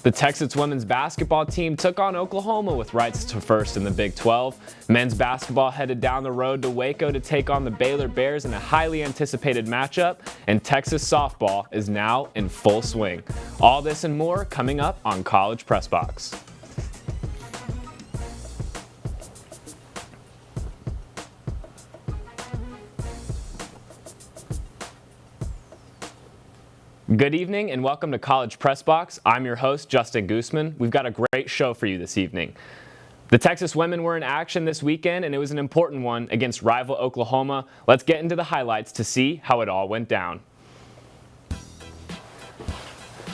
The Texas women's basketball team took on Oklahoma with rights to first in the Big 12. Men's basketball headed down the road to Waco to take on the Baylor Bears in a highly anticipated matchup, and Texas softball is now in full swing. All this and more coming up on College Press Box. Good evening and welcome to College Press Box. I'm your host, Justin Goosman. We've got a great show for you this evening. The Texas women were in action this weekend, and it was an important one against rival Oklahoma. Let's get into the highlights to see how it all went down.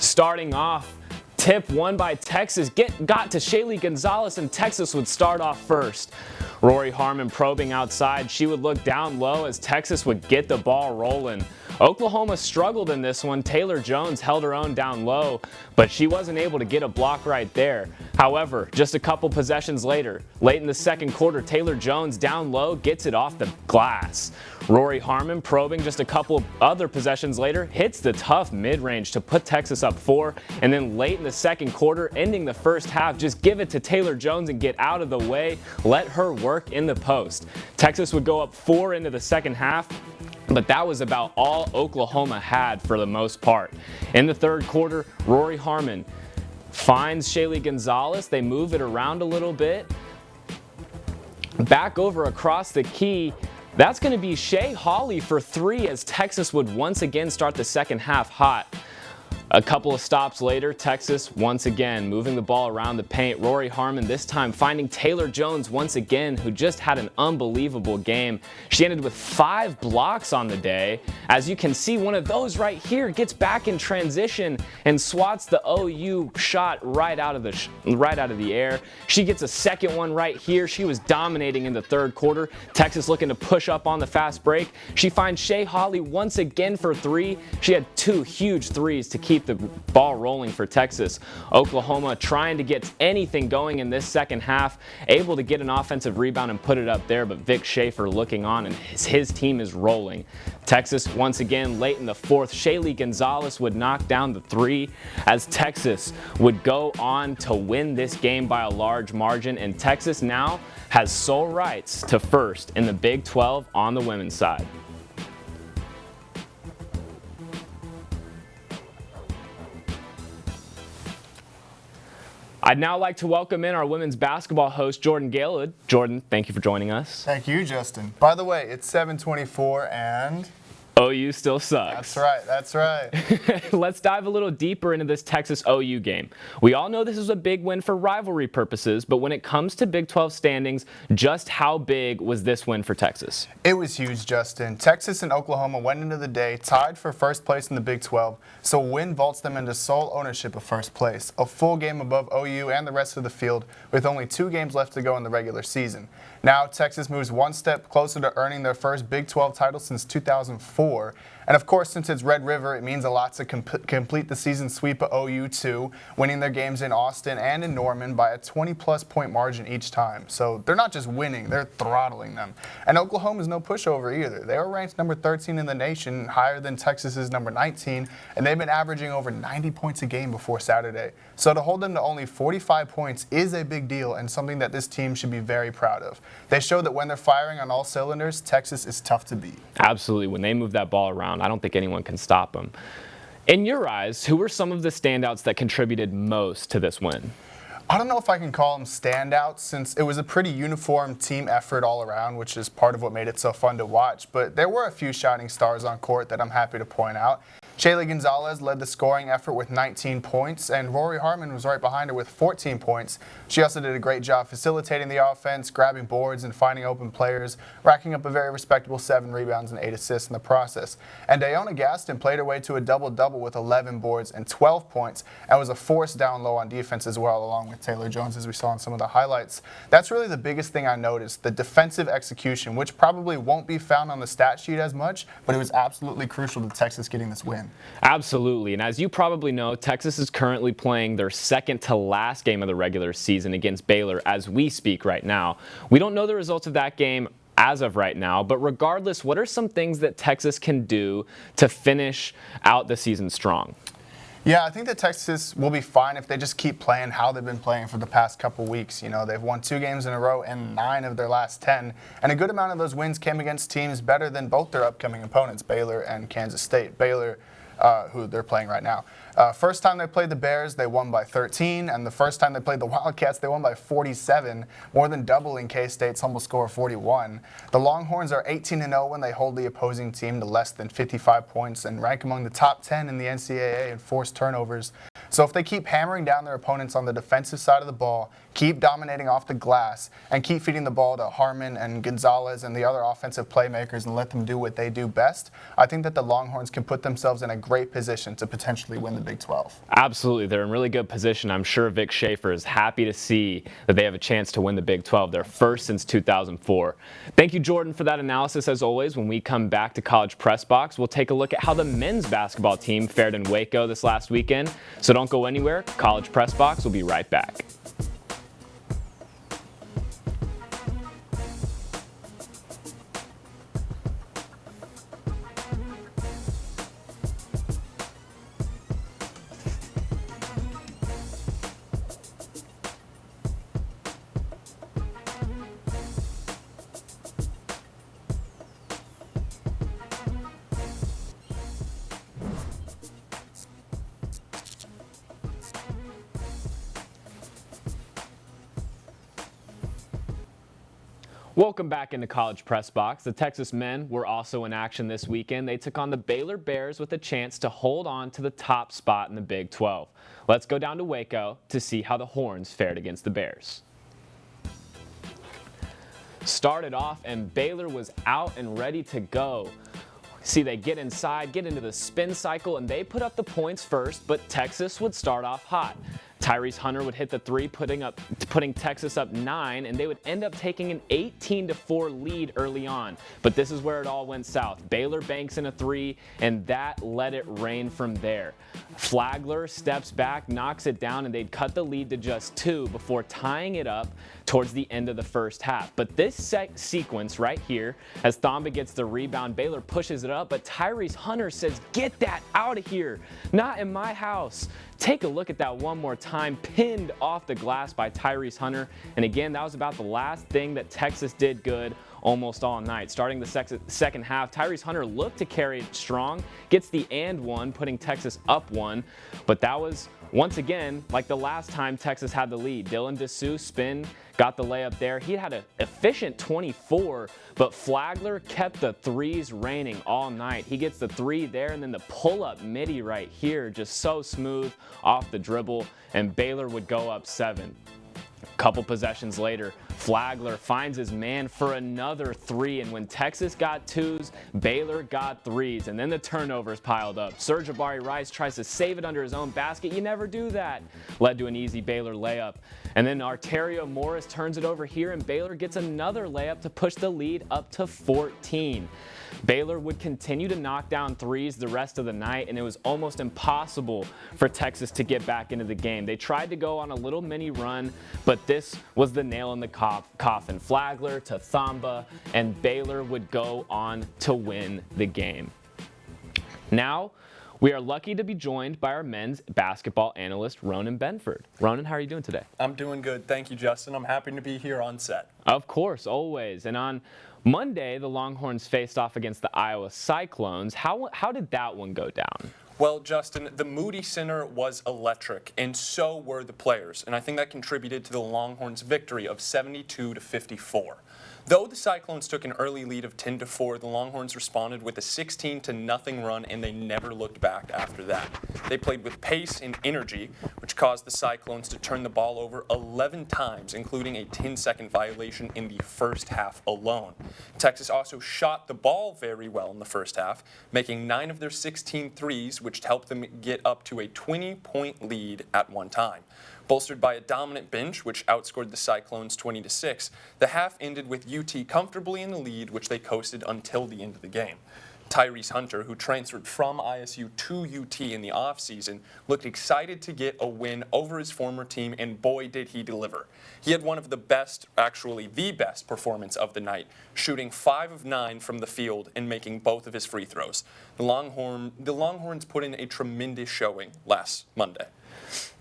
Starting off, tip won by Texas got to Shaylee Gonzalez, and Texas would start off first. Rory Harmon probing outside. She would look down low as Texas would get the ball rolling. Oklahoma struggled in this one. Taylor Jones held her own down low, but she wasn't able to get a block right there. However, just a couple possessions later, late in the second quarter, Taylor Jones down low gets it off the glass. Rory Harmon probing just a couple other possessions later, hits the tough mid-range to put Texas up 4, and then late in the second quarter, ending the first half, just give it to Taylor Jones and get out of the way, let her work in the post. Texas would go up 4 into the second half, but that was about all Oklahoma had for the most part. In the third quarter, Rory Harmon finds Shaylee Gonzalez. They move it around a little bit. Back over across the key. That's going to be Shea Hawley for 3 as Texas would once again start the second half hot. A couple of stops later, Texas once again moving the ball around the paint. Rory Harmon this time finding Taylor Jones once again, who just had an unbelievable game. She ended with 5 blocks on the day. As you can see, one of those right here gets back in transition and swats the OU shot right out of the air. She gets a second one right here. She was dominating in the third quarter. Texas looking to push up on the fast break. She finds Shea Hawley once again for 3. She had 2 huge threes to keep the ball rolling for Texas. Oklahoma trying to get anything going in this second half, able to get an offensive rebound and put it up there, but Vic Schaefer looking on and his team is rolling. Texas once again late in the fourth, Shaylee Gonzalez would knock down the 3 as Texas would go on to win this game by a large margin, and Texas now has sole rights to first in the Big 12 on the women's side. I'd now like to welcome in our women's basketball host, Jordan Geelhoed. Jordan, thank you for joining us. Thank you, Justin. By the way, it's 7:24 and... OU still sucks. That's right. Let's dive a little deeper into this Texas-OU game. We all know this is a big win for rivalry purposes, but when it comes to Big 12 standings, just how big was this win for Texas? It was huge, Justin. Texas and Oklahoma went into the day tied for first place in the Big 12, so a win vaults them into sole ownership of first place, a full game above OU and the rest of the field, with only 2 games left to go in the regular season. Now, Texas moves one step closer to earning their first Big 12 title since 2004. And of course, since it's Red River, it means a lot to complete the season sweep of OU too, winning their games in Austin and in Norman by a 20-plus point margin each time. So they're not just winning, they're throttling them. And Oklahoma's no pushover either. They were ranked number 13 in the nation, higher than Texas's number 19, and they've been averaging over 90 points a game before Saturday. So to hold them to only 45 points is a big deal and something that this team should be very proud of. They show that when they're firing on all cylinders, Texas is tough to beat. Absolutely. When they move that ball around, I don't think anyone can stop them. In your eyes, who were some of the standouts that contributed most to this win? I don't know if I can call them standouts since it was a pretty uniform team effort all around, which is part of what made it so fun to watch. But there were a few shining stars on court that I'm happy to point out. Shaylee Gonzalez led the scoring effort with 19 points, and Rory Harmon was right behind her with 14 points. She also did a great job facilitating the offense, grabbing boards and finding open players, racking up a very respectable 7 rebounds and 8 assists in the process. And Dayona Gaston played her way to a double-double with 11 boards and 12 points, and was a force down low on defense as well, along with Taylor Jones, as we saw in some of the highlights. That's really the biggest thing I noticed, the defensive execution, which probably won't be found on the stat sheet as much, but it was absolutely crucial to Texas getting this win. Absolutely, and as you probably know, Texas is currently playing their second to last game of the regular season against Baylor as we speak right now. We don't know the results of that game as of right now, but regardless, what are some things that Texas can do to finish out the season strong? Yeah, I think that Texas will be fine if they just keep playing how they've been playing for the past couple weeks. You know, they've won 2 games in a row and 9 of their last 10, and a good amount of those wins came against teams better than both their upcoming opponents, Baylor and Kansas State. Baylor, who they're playing right now. First time they played the Bears, they won by 13, and the first time they played the Wildcats, they won by 47, more than doubling K-State's humble score of 41. The Longhorns are 18-0 when they hold the opposing team to less than 55 points and rank among the top 10 in the NCAA in forced turnovers. So if they keep hammering down their opponents on the defensive side of the ball, keep dominating off the glass, and keep feeding the ball to Harmon and Gonzalez and the other offensive playmakers and let them do what they do best, I think that the Longhorns can put themselves in a great position to potentially win the Big 12. Absolutely. They're in really good position. I'm sure Vic Schaefer is happy to see that they have a chance to win the Big 12. They're first since 2004. Thank you, Jordan, for that analysis. As always, when we come back to College Press Box, we'll take a look at how the men's basketball team fared in Waco this last weekend. So don't go anywhere. College Press Box will be right back. Welcome back into College Press Box. The Texas men were also in action this weekend. They took on the Baylor Bears with a chance to hold on to the top spot in the Big 12. Let's go down to Waco to see how the Horns fared against the Bears. Started off and Baylor was out and ready to go. See, they get inside, get into the spin cycle, and they put up the points first, but Texas would start off hot. Tyrese Hunter would hit the 3, putting Texas up 9, and they would end up taking an 18-4 lead early on. But this is where it all went south. Baylor banks in a 3, and that let it rain from there. Flagler steps back, knocks it down, and they'd cut the lead to just 2 before tying it up towards the end of the first half. But this sequence right here, as Thamba gets the rebound, Baylor pushes it up, but Tyrese Hunter says, "Get that out of here, not in my house." Take a look at that one more time, pinned off the glass by Tyrese Hunter. And again, that was about the last thing that Texas did good almost all night. Starting the second half, Tyrese Hunter looked to carry it strong, gets the and one, putting Texas up 1. But that was, once again, like the last time Texas had the lead. Dylan Dessous spin, got the layup there. He had an efficient 24, but Flagler kept the 3s raining all night. He gets the 3 there, and then the pull-up midi right here, just so smooth off the dribble, and Baylor would go up 7. Couple possessions later, Flagler finds his man for another 3, and when Texas got 2s, Baylor got 3s, and then the turnovers piled up. Serge-Abari Rice tries to save it under his own basket. You never do that. Led to an easy Baylor layup. And then Arterio Morris turns it over here, and Baylor gets another layup to push the lead up to 14. Baylor would continue to knock down 3s the rest of the night, and it was almost impossible for Texas to get back into the game. They tried to go on a little mini run, but this was the nail in the coffin. Flagler to Thamba, and Baylor would go on to win the game. Now, we are lucky to be joined by our men's basketball analyst, Ronan Benford. Ronan, how are you doing today? I'm doing good. Thank you, Justin. I'm happy to be here on set. Of course, always. And on Monday, the Longhorns faced off against the Iowa Cyclones. How did that one go down? Well, Justin, the Moody Center was electric, and so were the players. And I think that contributed to the Longhorns' victory of 72-54. Though the Cyclones took an early lead of 10-4, the Longhorns responded with a 16-0 run, and they never looked back after that. They played with pace and energy, which caused the Cyclones to turn the ball over 11 times, including a 10-second violation in the first half alone. Texas also shot the ball very well in the first half, making 9 of their 16 threes, which helped them get up to a 20-point lead at one time. Bolstered by a dominant bench, which outscored the Cyclones 20-6, the half ended with UT comfortably in the lead, which they coasted until the end of the game. Tyrese Hunter, who transferred from ISU to UT in the offseason, looked excited to get a win over his former team, and boy, did he deliver. He had one of the best, actually the best performance of the night, shooting 5 of 9 from the field and making both of his free throws. The Longhorns put in a tremendous showing last Monday.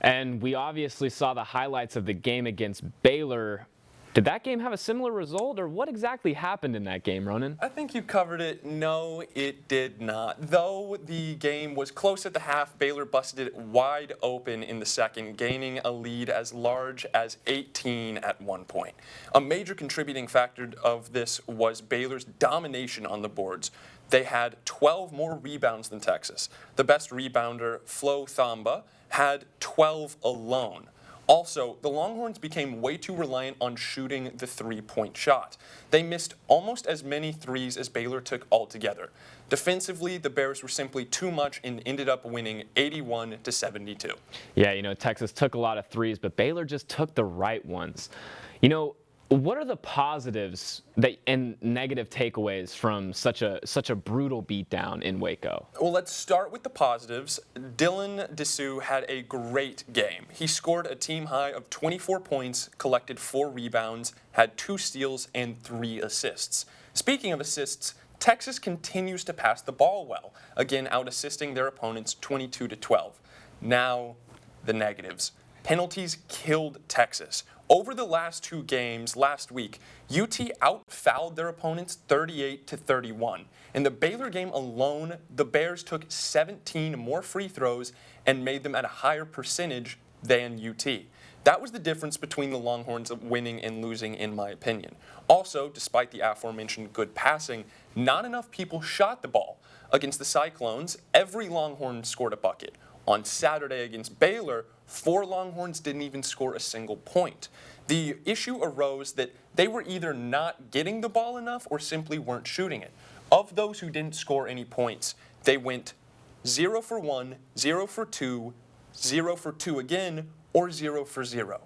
And we obviously saw the highlights of the game against Baylor. Did that game have a similar result, or what exactly happened in that game, Ronan? I think you covered it. No, it did not. Though the game was close at the half, Baylor busted it wide open in the second, gaining a lead as large as 18 at one point. A major contributing factor of this was Baylor's domination on the boards. They had 12 more rebounds than Texas. The best rebounder, Flo Thamba, had 12 alone. Also, the Longhorns became way too reliant on shooting the three-point shot. They missed almost as many threes as Baylor took altogether. Defensively, the Bears were simply too much and ended up winning 81-72. Yeah, Texas took a lot of threes, but Baylor just took the right ones. What are the positives and negative takeaways from such a brutal beatdown in Waco? Well, let's start with the positives. Dylan Dessou had a great game. He scored a team high of 24 points, collected 4 rebounds, had 2 steals, and 3 assists. Speaking of assists, Texas continues to pass the ball well, again out-assisting their opponents 22-12. Now, the negatives. Penalties killed Texas. Over the last 2 games last week, UT out-fouled their opponents 38-31. In the Baylor game alone, the Bears took 17 more free throws and made them at a higher percentage than UT. That was the difference between the Longhorns winning and losing, in my opinion. Also, despite the aforementioned good passing, not enough people shot the ball. Against the Cyclones, every Longhorn scored a bucket. On Saturday against Baylor, 4 Longhorns didn't even score a single point. The issue arose that they were either not getting the ball enough or simply weren't shooting it. Of those who didn't score any points, they went 0 for 1, 0 for 2, 0 for 2 again, or 0 for 0.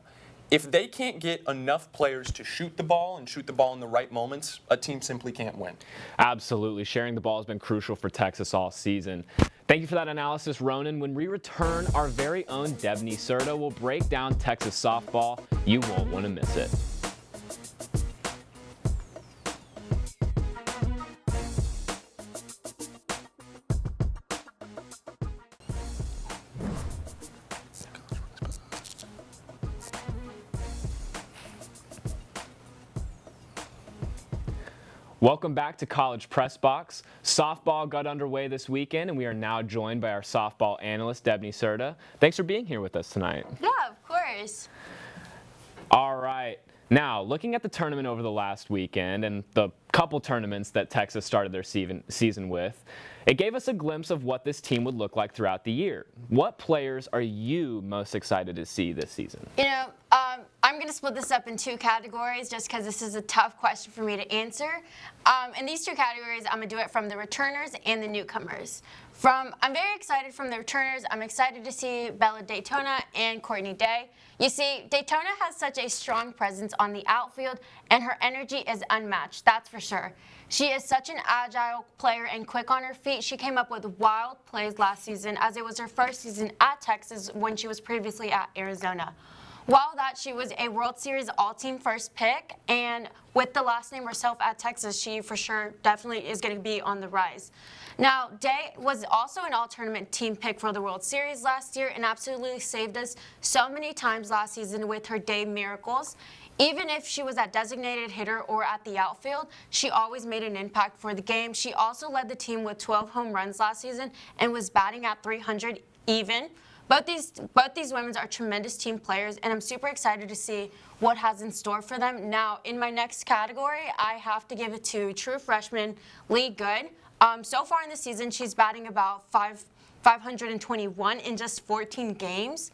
If they can't get enough players to shoot the ball and shoot the ball in the right moments, a team simply can't win. Absolutely. Sharing the ball has been crucial for Texas all season. Thank you for that analysis, Ronan. When we return, our very own Debanny Cerda will break down Texas softball. You won't want to miss it. Welcome back to College Press Box. Softball got underway this weekend, and we are now joined by our softball analyst, Debanny Cerda. Thanks for being here with us tonight. Yeah, of course. All right. Now, looking at the tournament over the last weekend and the couple tournaments that Texas started their season with, it gave us a glimpse of what this team would look like throughout the year. What players are you most excited to see this season? I'm going to split this up in 2 categories just because this is a tough question for me to answer. In these 2 categories, I'm going to do it from the returners and the newcomers. I'm very excited from the returners. I'm excited to see Bella Daytona and Courtney Day. You see, Daytona has such a strong presence on the outfield, and her energy is unmatched, that's for sure. She is such an agile player and quick on her feet. She came up with wild plays last season, as it was her first season at Texas when she was previously at Arizona. While that, she was a World Series all-team first pick, and with the last name herself at Texas, she for sure definitely is going to be on the rise. Now, Day was also an all-tournament team pick for the World Series last year and absolutely saved us so many times last season with her Day miracles. Even if she was at designated hitter or at the outfield, she always made an impact for the game. She also led the team with 12 home runs last season and was batting at 300 even. Both these women are tremendous team players, and I'm super excited to see what has in store for them. Now, in my next category, I have to give it to true freshman Lee Good. So far in the season, she's batting about 521 in just 14 games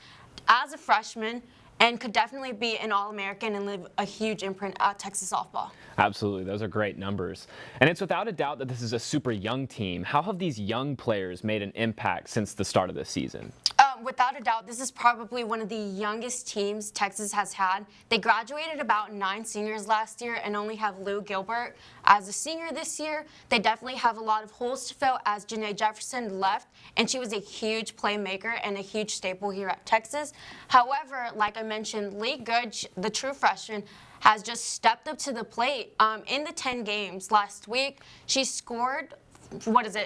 as a freshman, and could definitely be an All-American and leave a huge imprint at Texas softball. Absolutely. Those are great numbers. And it's without a doubt that this is a super young team. How have these young players made an impact since the start of this season? Without a doubt, this is probably one of the youngest teams Texas has had. They graduated about 9 seniors last year and only have Lou Gilbert as a senior this year. They definitely have a lot of holes to fill as Janae Jefferson left, and she was a huge playmaker and a huge staple here at Texas. However, like I mentioned, Lee Goode, the true freshman, has just stepped up to the plate. In the 10 games last week, she scored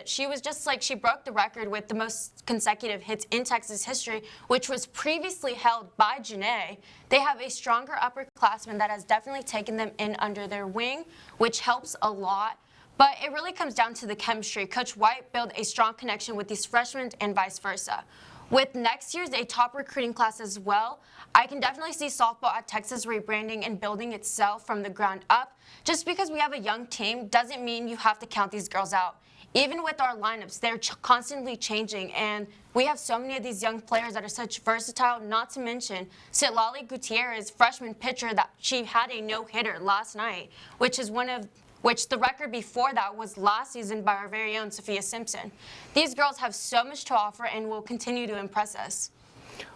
she was just like, she broke the record with the most consecutive hits in Texas history, which was previously held by Janae. They have a stronger upperclassman that has definitely taken them in under their wing, which helps a lot. But it really comes down to the chemistry. Coach White built a strong connection with these freshmen and vice versa. With next year's a top recruiting class as well, I can definitely see softball at Texas rebranding and building itself from the ground up. Just because we have a young team doesn't mean you have to count these girls out. Even with our lineups, they're constantly changing, and we have so many of these young players that are such versatile, not to mention Citlali Gutierrez, freshman pitcher, that she had a no-hitter last night, which the record before that was last season by our very own Sophia Simpson. These girls have so much to offer and will continue to impress us.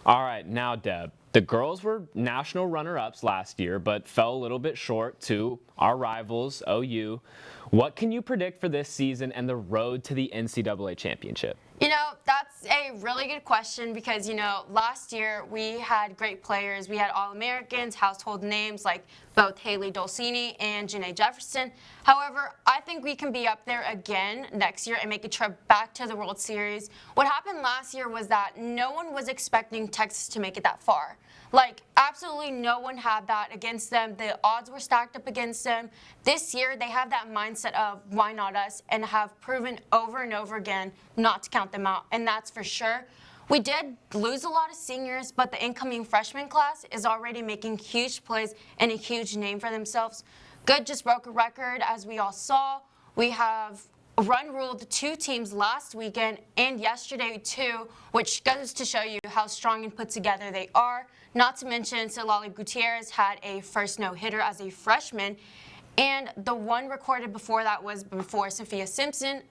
All right, now Deb, the girls were national runner-ups last year, but fell a little bit short to our rivals, OU. What can you predict for this season and the road to the NCAA championship? You know, that's a really good question because, last year we had great players. We had All-Americans, household names like both Haley Dolcini and Janae Jefferson. However, I think we can be up there again next year and make a trip back to the World Series. What happened last year was that no one was expecting Texas to make it that far. Like, absolutely no one had that against them. The odds were stacked up against them. This year, they have that mindset of why not us, and have proven over and over again not to count them out, and that's for sure. We did lose a lot of seniors, but the incoming freshman class is already making huge plays and a huge name for themselves. Good just broke a record, as we all saw. We have ruled 2 teams last weekend and yesterday too, which goes to show you how strong and put together they are. Not to mention, Citlali Gutierrez had a first no-hitter as a freshman, and the one recorded before that was before Sophia Simpson,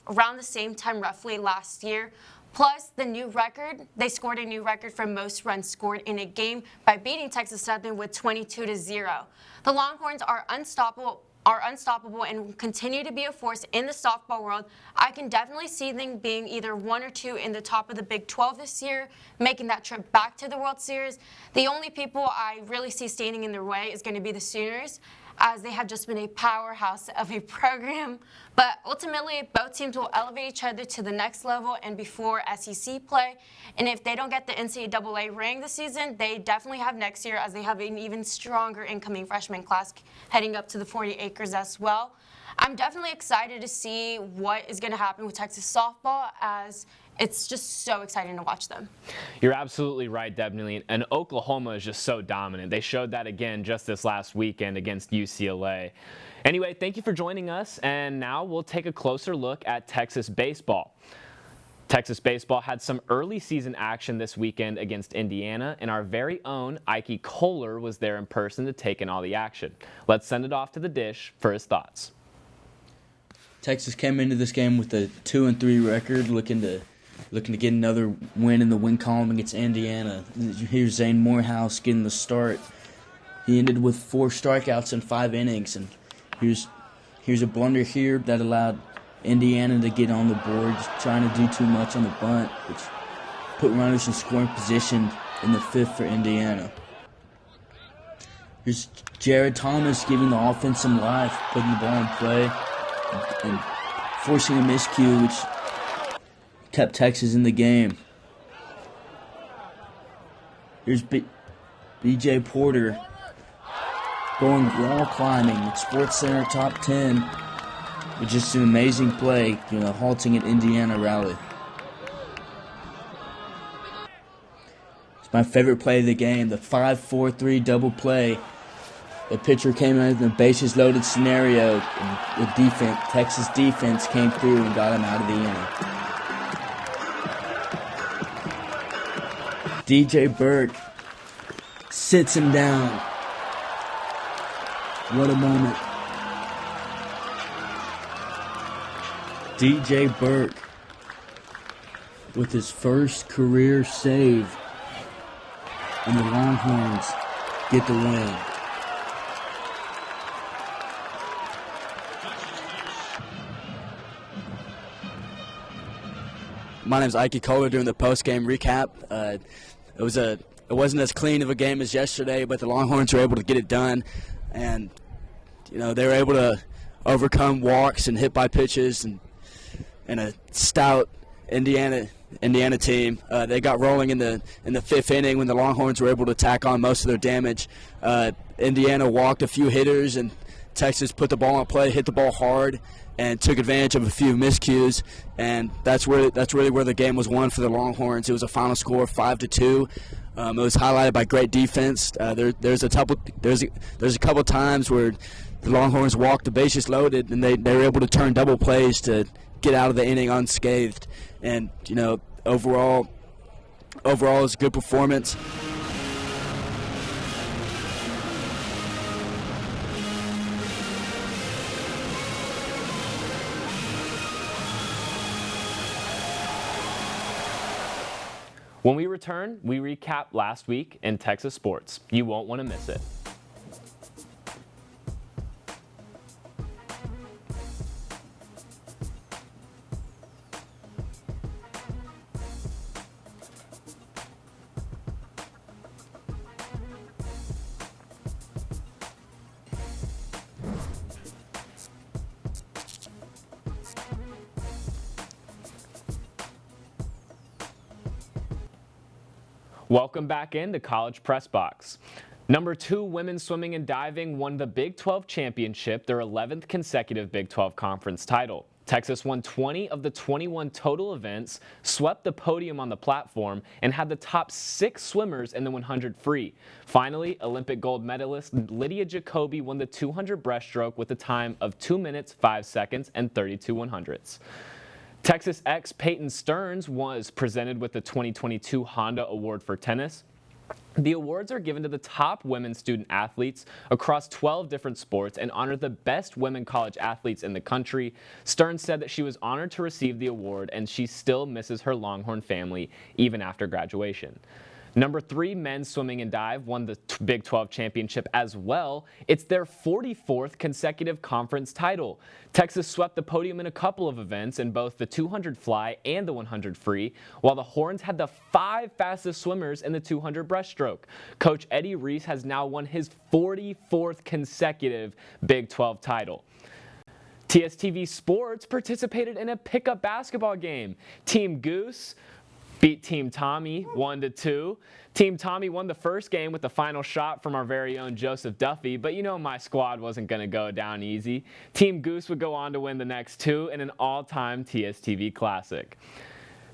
around the same time roughly last year. Plus the new record, they scored a new record for most runs scored in a game by beating Texas Southern with 22-0. The Longhorns are unstoppable and will continue to be a force in the softball world. I can definitely see them being either 1 or 2 in the top of the Big 12 this year, making that trip back to the World Series. The only people I really see standing in their way is going to be the Sooners, as they have just been a powerhouse of a program. But ultimately, both teams will elevate each other to the next level and before SEC play. And if they don't get the NCAA ring this season, they definitely have next year, as they have an even stronger incoming freshman class heading up to the 40 acres as well. I'm definitely excited to see what is going to happen with Texas softball, as it's just so exciting to watch them. You're absolutely right, Debanny, and Oklahoma is just so dominant. They showed that again just this last weekend against UCLA. Anyway, thank you for joining us, and now we'll take a closer look at Texas baseball. Texas baseball had some early season action this weekend against Indiana, and our very own Ikey Kohler was there in person to take in all the action. Let's send it off to the dish for his thoughts. Texas came into this game with a 2-3 record, looking to get another win in the win column against Indiana. Here's Zane Morehouse getting the start. He ended with 4 strikeouts in 5 innings, and here's a blunder here that allowed Indiana to get on the board, just trying to do too much on the bunt, which put runners in scoring position in the 5th for Indiana. Here's Jared Thomas giving the offense some life, putting the ball in play and forcing a miscue, which kept Texas in the game. Here's B.J. Porter going wall climbing at Sports Center top 10 with just an amazing play, halting an Indiana rally. It's my favorite play of the game, the 5-4-3 double play. The pitcher came in a bases loaded scenario, and the Texas defense came through and got him out of the inning. DJ Burke sits him down. What a moment. DJ Burke with his first career save, and the Longhorns get the win. My name's Ikey Kohler doing the post-game recap. It wasn't as clean of a game as yesterday, but the Longhorns were able to get it done, and they were able to overcome walks and hit by pitches and a stout Indiana team. They got rolling in the fifth inning when the Longhorns were able to tack on most of their damage. Indiana walked a few hitters, and Texas put the ball in play, hit the ball hard, and took advantage of a few miscues, and that's really where the game was won for the Longhorns. It was a final score of 5-2. It was highlighted by great defense. There's a couple times where the Longhorns walked the bases loaded, and they were able to turn double plays to get out of the inning unscathed. And overall, it was a good performance. When we return, we recap last week in Texas sports. You won't want to miss it. Welcome back into College Press Box. Number 2 women's swimming and diving won the Big 12 championship, their 11th consecutive Big 12 conference title. Texas won 20 of the 21 total events, swept the podium on the platform, and had the top 6 swimmers in the 100 free. Finally, Olympic gold medalist Lydia Jacoby won the 200 breaststroke with a time of 2 minutes, 5 seconds, and 32 100ths. Texas X Peyton Stearns was presented with the 2022 Honda Award for Tennis. The awards are given to the top women student athletes across 12 different sports and honor the best women college athletes in the country. Stearns said that she was honored to receive the award, and she still misses her Longhorn family even after graduation. Number 3 men's swimming and dive won the Big 12 championship as well. It's their 44th consecutive conference title. Texas swept the podium in a couple of events in both the 200 fly and the 100 free, while the Horns had the 5 fastest swimmers in the 200 breaststroke. Coach Eddie Reese has now won his 44th consecutive Big 12 title. TSTV Sports participated in a pickup basketball game. Team Goose beat Team Tommy 1-2. Team Tommy won the first game with the final shot from our very own Joseph Duffy, but my squad wasn't going to go down easy. Team Goose would go on to win the next 2 in an all-time TSTV classic.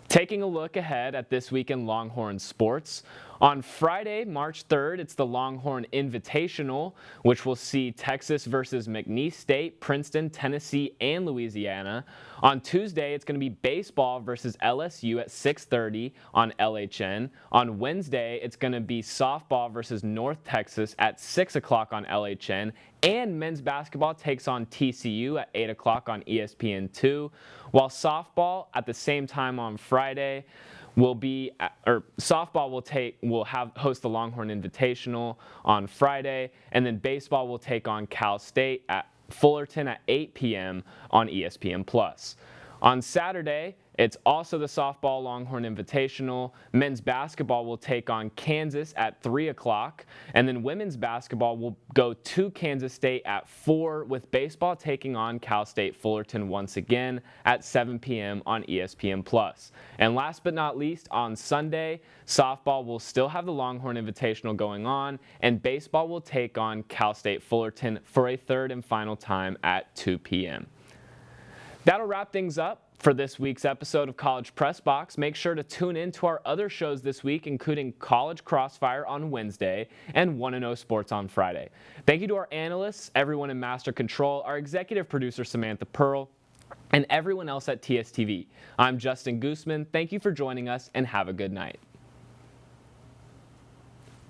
Taking a look ahead at this week in Longhorn sports, on Friday, March 3rd, it's the Longhorn Invitational, which will see Texas versus McNeese State, Princeton, Tennessee, and Louisiana. On Tuesday, it's going to be baseball versus LSU at 6:30 on LHN. On Wednesday, it's going to be softball versus North Texas at 6 o'clock on LHN. And men's basketball takes on TCU at 8 o'clock on ESPN2, while softball at the same time on Friday softball will host the Longhorn Invitational on Friday, and then baseball will take on Cal State at Fullerton at 8 p.m. on ESPN+. On Saturday, it's also the softball Longhorn Invitational. Men's basketball will take on Kansas at 3 o'clock, and then women's basketball will go to Kansas State at 4, with baseball taking on Cal State Fullerton once again at 7 p.m. on ESPN+. And last but not least, on Sunday, softball will still have the Longhorn Invitational going on, and baseball will take on Cal State Fullerton for a third and final time at 2 p.m. That'll wrap things up for this week's episode of College Press Box. Make sure to tune in to our other shows this week, including College Crossfire on Wednesday and 1-0 Sports on Friday. Thank you to our analysts, everyone in Master Control, our executive producer Samantha Pearl, and everyone else at TSTV. I'm Justin Goosman. Thank you for joining us, and have a good night.